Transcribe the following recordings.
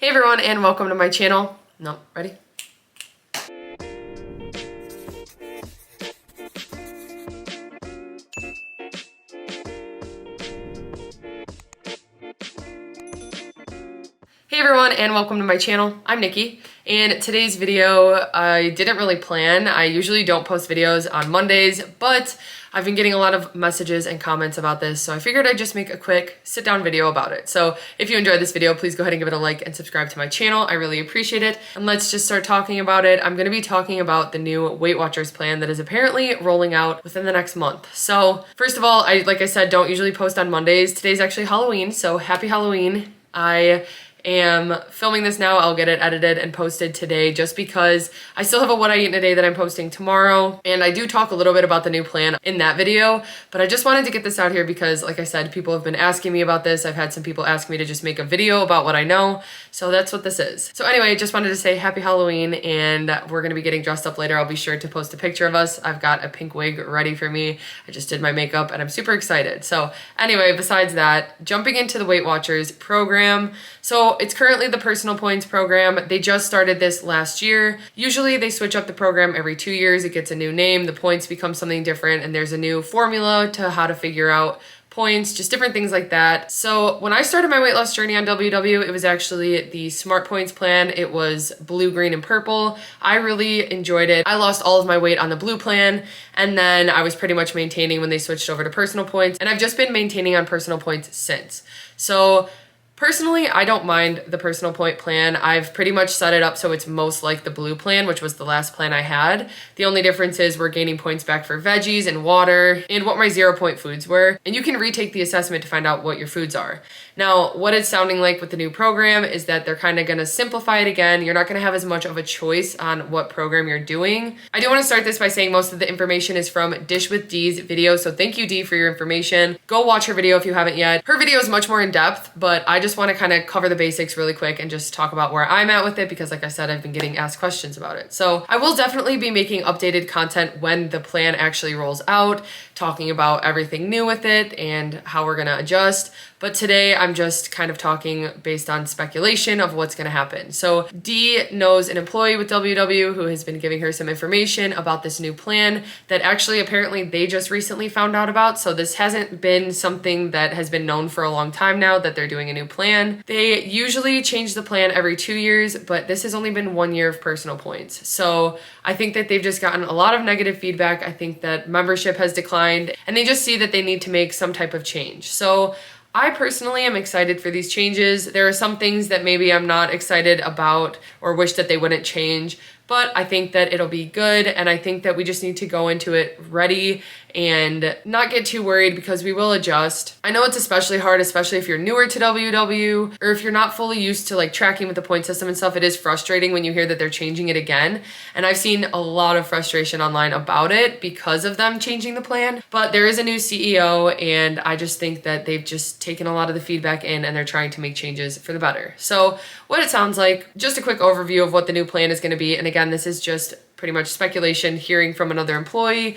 Hey everyone, and welcome to my channel. No, ready? Hey everyone, and welcome to my channel. I'm Nikki, and today's video I didn't really plan. I usually don't post videos on Mondays, but I've been getting a lot of messages and comments about this, so I figured I'd just make a quick sit-down video about it. So if you enjoyed this video, please go ahead and give it a like and subscribe to my channel. I really appreciate it. And let's just start talking about it. I'm going to be talking about the new Weight Watchers plan that is apparently rolling out within the next month. So first of all, like I said, don't usually post on Mondays. Today's actually Halloween, so happy Halloween. I am filming this now. I'll get it edited and posted today just because I still have a what I eat in a day that I'm posting tomorrow, and I do talk a little bit about the new plan in that video, but I just wanted to get this out here because, like I said, people have been asking me about this. I've had some people ask me to just make a video about what I know, so that's what this is. So anyway, just wanted to say happy Halloween, and we're gonna be getting dressed up later. I'll be sure to post a picture of us. I've got a pink wig ready for me. I just did my makeup and I'm super excited. So anyway, besides that, jumping into the Weight Watchers program. So it's currently the personal points program. They just started this last year. Usually they switch up the program every 2 years. It gets a new name, the points become something different, and there's a new formula to how to figure out points, just different things like that. So when I started my weight loss journey on WW, it was actually the Smart Points plan. It was blue, green, and purple. I really enjoyed it. I lost all of my weight on the blue plan, and then I was pretty much maintaining when they switched over to personal points, and I've just been maintaining on personal points since. So personally, I don't mind the personal point plan. I've pretty much set it up so it's most like the blue plan, which was the last plan I had. The only difference is we're gaining points back for veggies and water and what my 0-point foods were. And you can retake the assessment to find out what your foods are. Now, what it's sounding like with the new program is that they're kind of going to simplify it again. You're not going to have as much of a choice on what program you're doing. I do want to start this by saying most of the information is from Dish with Dee's video. So thank you, Dee, for your information. Go watch her video if you haven't yet. Her video is much more in depth, but I just want to kind of cover the basics really quick and just talk about where I'm at with it because, like I said, I've been getting asked questions about it. So I will definitely be making updated content when the plan actually rolls out, talking about everything new with it and how we're going to adjust. But today I'm just kind of talking based on speculation of what's going to happen. So Dee knows an employee with WW who has been giving her some information about this new plan that actually apparently they just recently found out about. So this hasn't been something that has been known for a long time now that they're doing a new plan. They usually change the plan every 2 years, but this has only been 1 year of personal points. So I think that they've just gotten a lot of negative feedback. I think that membership has declined and they just see that they need to make some type of change. So I personally am excited for these changes. There are some things that maybe I'm not excited about or wish that they wouldn't change, but I think that it'll be good, and I think that we just need to go into it ready and not get too worried because we will adjust. I know it's especially hard, especially if you're newer to WW or if you're not fully used to like tracking with the point system and stuff. It is frustrating when you hear that they're changing it again, and I've seen a lot of frustration online about it because of them changing the plan. But there is a new CEO, and I just think that they've just taken a lot of the feedback in and they're trying to make changes for the better. So what it sounds like, just a quick overview of what the new plan is going to be, and again, this is just pretty much speculation, hearing from another employee,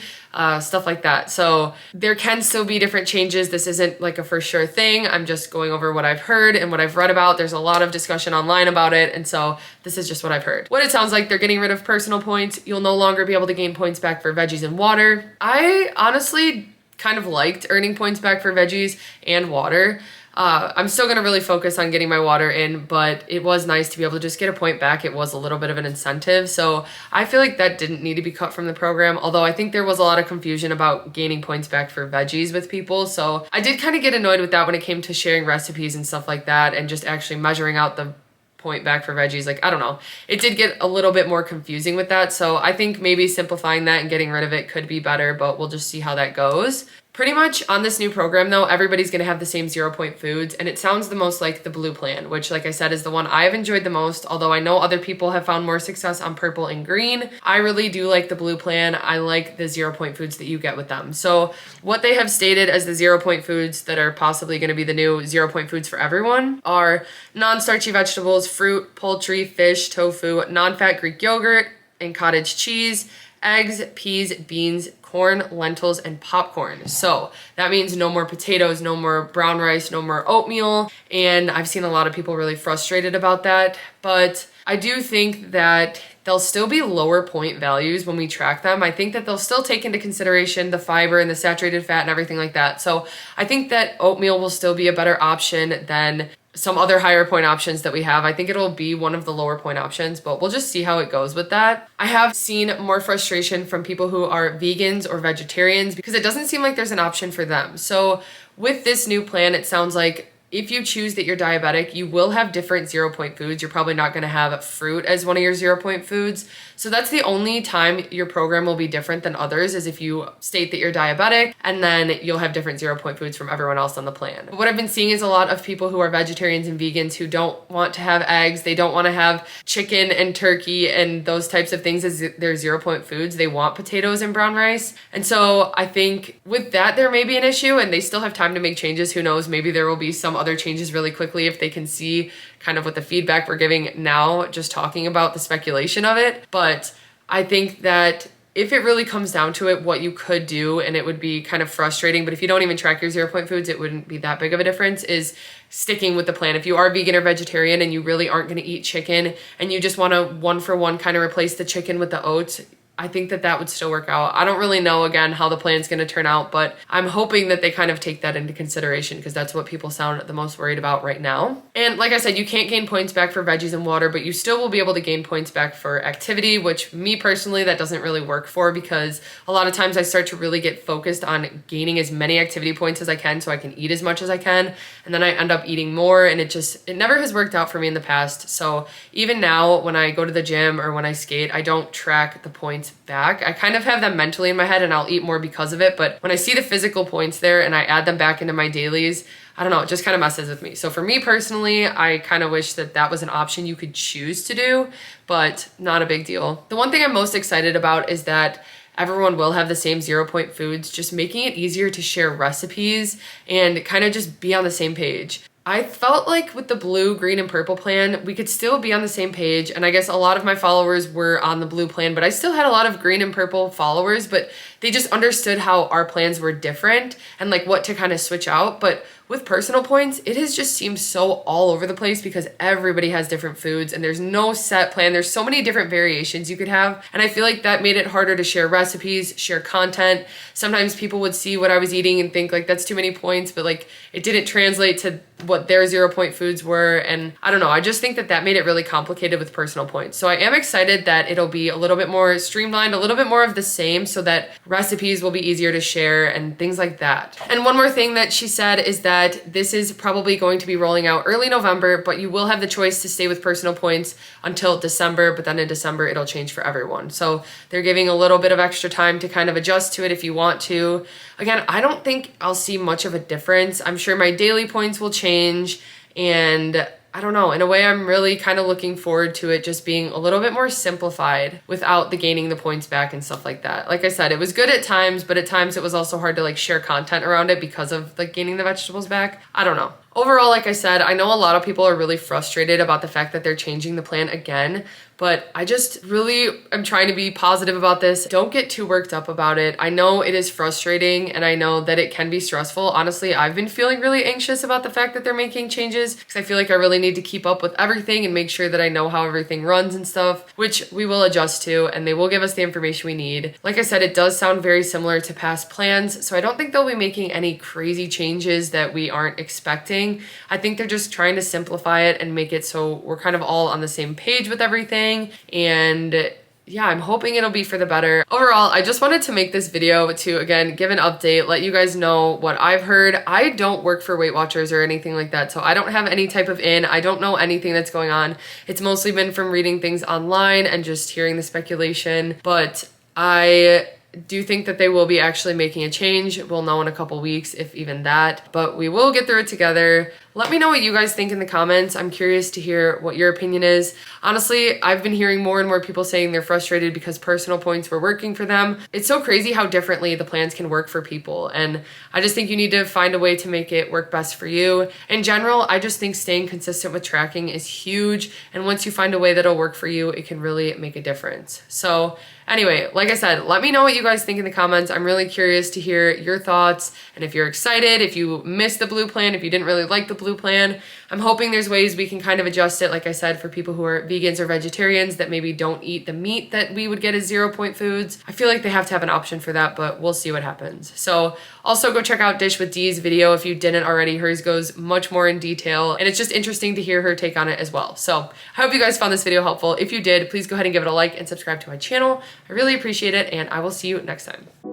stuff like that. So there can still be different changes. This isn't like a for sure thing. I'm just going over what I've heard and what I've read about. There's a lot of discussion online about it, and so this is just what I've heard. What it sounds like, they're getting rid of personal points. You'll no longer be able to gain points back for veggies and water. I honestly kind of liked earning points back for veggies and water. I'm still going to really focus on getting my water in, but it was nice to be able to just get a point back. It was a little bit of an incentive. So I feel like that didn't need to be cut from the program, although I think there was a lot of confusion about gaining points back for veggies with people. So I did kind of get annoyed with that when it came to sharing recipes and stuff like that and just actually measuring out the point back for veggies. Like, I don't know. It did get a little bit more confusing with that. So I think maybe simplifying that and getting rid of it could be better, but we'll just see how that goes. Pretty much on this new program though, everybody's gonna have the same 0-point foods, and it sounds the most like the blue plan, which like I said is the one I've enjoyed the most, although I know other people have found more success on purple and green. I really do like the blue plan. I like the 0-point foods that you get with them. So what they have stated as the 0-point foods that are possibly gonna be the new 0-point foods for everyone are non-starchy vegetables, fruit, poultry, fish, tofu, non-fat Greek yogurt, and cottage cheese, eggs, peas, beans, corn, lentils, and popcorn. So that means no more potatoes, no more brown rice, no more oatmeal. And I've seen a lot of people really frustrated about that, but I do think that they'll still be lower point values when we track them. I think that they'll still take into consideration the fiber and the saturated fat and everything like that. So I think that oatmeal will still be a better option than some other higher point options that we have. I think it'll be one of the lower point options, but we'll just see how it goes with that. I have seen more frustration from people who are vegans or vegetarians because it doesn't seem like there's an option for them. So with this new plan, it sounds like if you choose that you're diabetic, you will have different 0-point foods. You're probably not going to have fruit as one of your 0-point foods. So that's the only time your program will be different than others, is if you state that you're diabetic, and then you'll have different 0-point foods from everyone else on the plan. What I've been seeing is a lot of people who are vegetarians and vegans who don't want to have eggs. They don't want to have chicken and turkey and those types of things as their 0-point foods. They want potatoes and brown rice. And so I think with that, there may be an issue, and they still have time to make changes. Who knows? Maybe there will be some other changes really quickly if they can see kind of what the feedback we're giving now, just talking about the speculation of it. But I think that if it really comes down to it, what you could do, and it would be kind of frustrating, but if you don't even track your 0-point foods, it wouldn't be that big of a difference, is sticking with the plan. If you are vegan or vegetarian and you really aren't going to eat chicken and you just want to 1-for-1 kind of replace the chicken with the oats, I think that that would still work out. I don't really know, again, how the plan's going to turn out, but I'm hoping that they kind of take that into consideration because that's what people sound the most worried about right now. And like I said, you can't gain points back for veggies and water, but you still will be able to gain points back for activity, which me personally, that doesn't really work for, because a lot of times I start to really get focused on gaining as many activity points as I can so I can eat as much as I can. And then I end up eating more, and it never has worked out for me in the past. So even now when I go to the gym or when I skate, I don't track the points back. I kind of have them mentally in my head and I'll eat more because of it, but when I see the physical points there and I add them back into my dailies, I don't know, it just kind of messes with me. So for me personally, I kind of wish that that was an option you could choose to do, but not a big deal. The one thing I'm most excited about is that everyone will have the same 0-point foods, just making it easier to share recipes and kind of just be on the same page. I felt like with the blue, green, and purple plan, we could still be on the same page. And I guess a lot of my followers were on the blue plan, but I still had a lot of green and purple followers, but they just understood how our plans were different and like what to kind of switch out. But with personal points, it has just seemed so all over the place because everybody has different foods and there's no set plan. There's so many different variations you could have. And I feel like that made it harder to share recipes, share content. Sometimes people would see what I was eating and think like, that's too many points, but like it didn't translate to what their 0-point foods were. And I don't know, I just think that that made it really complicated with personal points. So I am excited that it'll be a little bit more streamlined, a little bit more of the same, so that recipes will be easier to share and things like that. And one more thing that she said is that this is probably going to be rolling out early November, but you will have the choice to stay with personal points until December, but then in December it'll change for everyone. So they're giving a little bit of extra time to kind of adjust to it if you want to. Again, I don't think I'll see much of a difference. I'm sure my daily points will change, and I don't know, in a way I'm really kind of looking forward to it just being a little bit more simplified without the gaining the points back and stuff like that. Like I said, it was good at times, but at times it was also hard to like share content around it because of like gaining the vegetables back. I don't know. Overall, like I said, I know a lot of people are really frustrated about the fact that they're changing the plan again, but I just really am trying to be positive about this. Don't get too worked up about it. I know it is frustrating and I know that it can be stressful. Honestly, I've been feeling really anxious about the fact that they're making changes because I feel like I really need to keep up with everything and make sure that I know how everything runs and stuff, which we will adjust to, and they will give us the information we need. Like I said, it does sound very similar to past plans, so I don't think they'll be making any crazy changes that we aren't expecting. I think they're just trying to simplify it and make it so we're kind of all on the same page with everything. And yeah, I'm hoping it'll be for the better. Overall, I just wanted to make this video to, again, give an update, let you guys know what I've heard. I don't work for Weight Watchers or anything like that, so I don't have any type of I don't know anything that's going on. It's mostly been from reading things online and just hearing the speculation, but I do think that they will be actually making a change. We'll know in a couple weeks, if even that, but we will get through it together. Let me know what you guys think in the comments. I'm curious to hear what your opinion is. Honestly, I've been hearing more and more people saying they're frustrated because personal points were working for them. It's so crazy how differently the plans can work for people. And I just think you need to find a way to make it work best for you. In general, I just think staying consistent with tracking is huge. And once you find a way that'll work for you, it can really make a difference. So anyway, like I said, let me know what you guys think in the comments. I'm really curious to hear your thoughts and if you're excited, if you missed the blue plan, if you didn't really like the blue plan. I'm hoping there's ways we can kind of adjust it, like I said, for people who are vegans or vegetarians that maybe don't eat the meat that we would get as 0 point foods. I feel like they have to have an option for that, but we'll see what happens. So also go check out Dish with Dee's video if you didn't already. Hers goes much more in detail, and it's just interesting to hear her take on it as well. So I hope you guys found this video helpful. If you did, please go ahead and give it a like and subscribe to my channel. I really appreciate it, and I will see you next time.